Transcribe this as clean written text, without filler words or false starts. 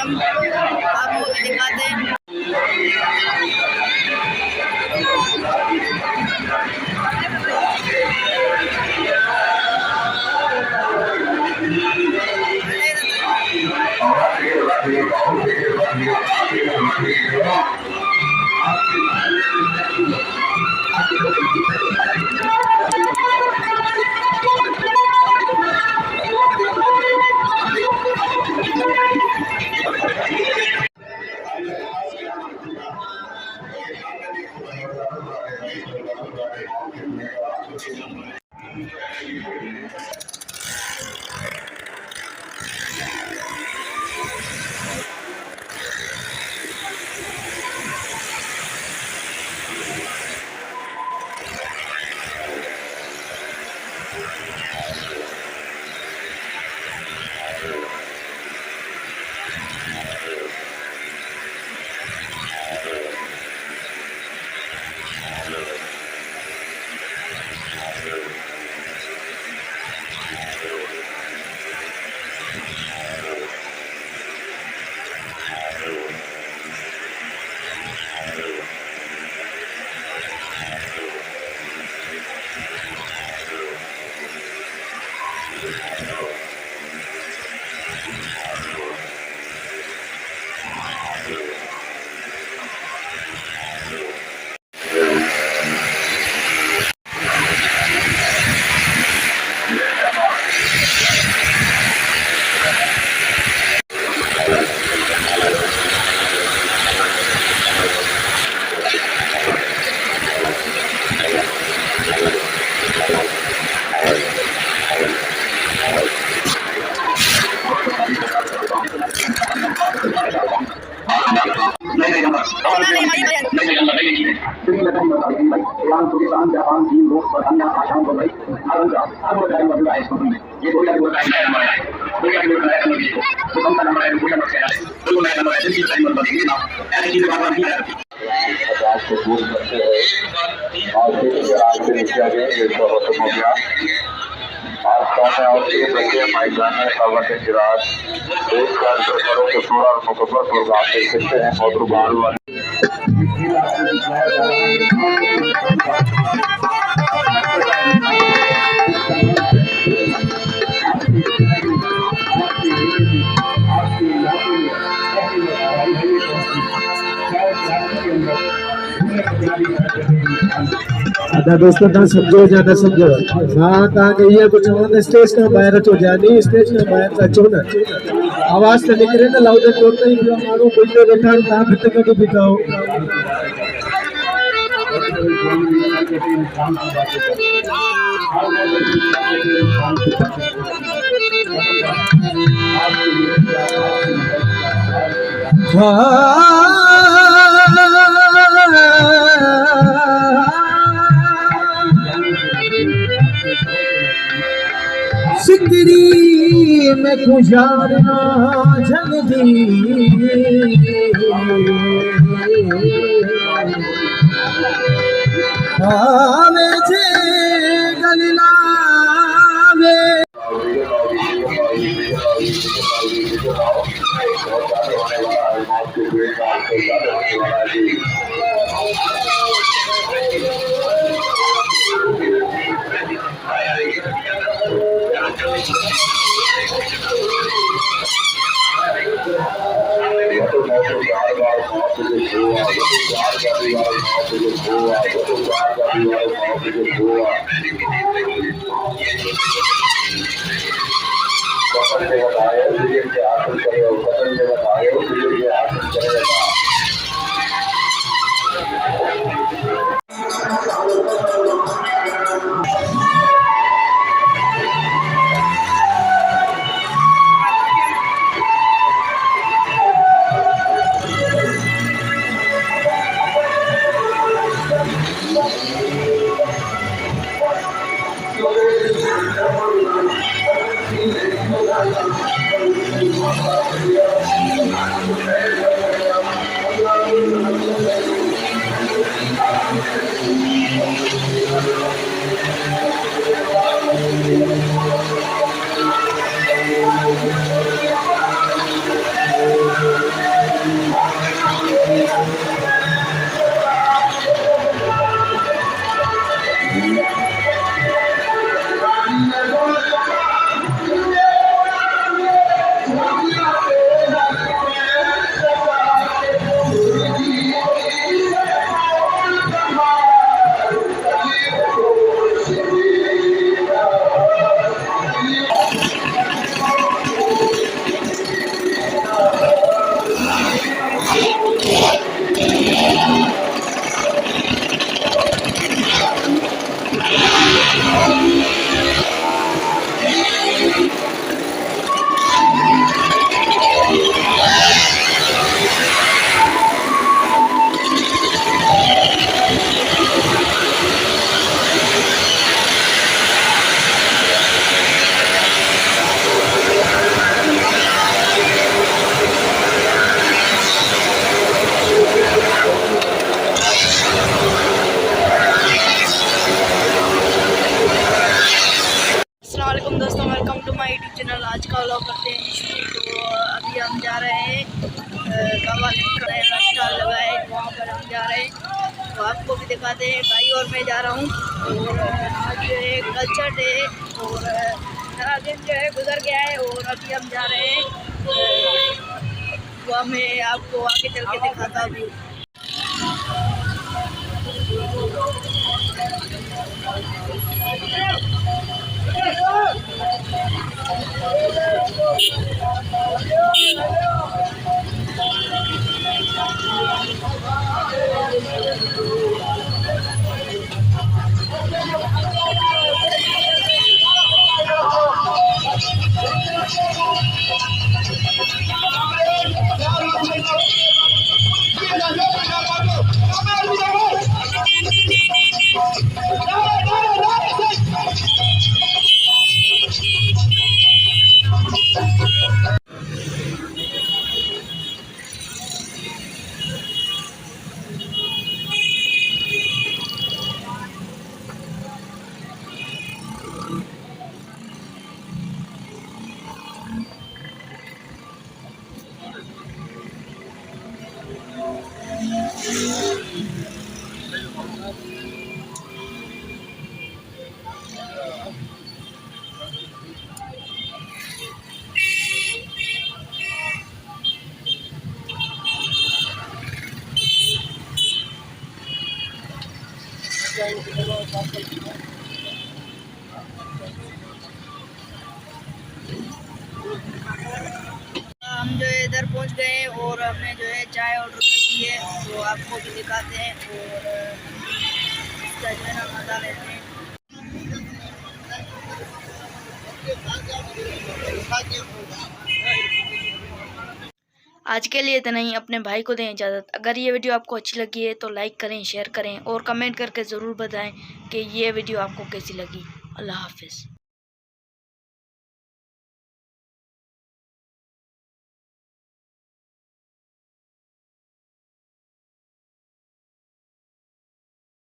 आपको भी दिखाते हैं। दोस्तों ना समझो ज्यादा समझो हाँ तक ये कुछ स्टेज का बाहर अचो जानी स्टेज का बाहर अचो ना आवाज तो निकले ना लाउड बोलते ही मानो कोई तो देखा था भितर कभी बिताओ सिकरी में गुजारना जल्दी आवे जे गलना में तो आपको भी दिखाते हैं। भाई और मैं जा रहा हूँ और आज जो है कल्चर डे और सारा दिन जो है गुजर गया है और अभी हम जा रहे हैं तो मैं आपको आगे चल के दिखाता हूँ। हम जो है इधर पहुंच गए हैं और हमने जो है चाय ऑर्डर कर दी है तो आपको भी दिखाते हैं और इसका जो है ना मज़ा लेते हैं। आज के लिए इतना ही। अपने भाई को दें इजाज़त। अगर ये वीडियो आपको अच्छी लगी है तो लाइक करें, शेयर करें और कमेंट करके ज़रूर बताएं कि ये वीडियो आपको कैसी लगी। अल्लाह हाफिज़।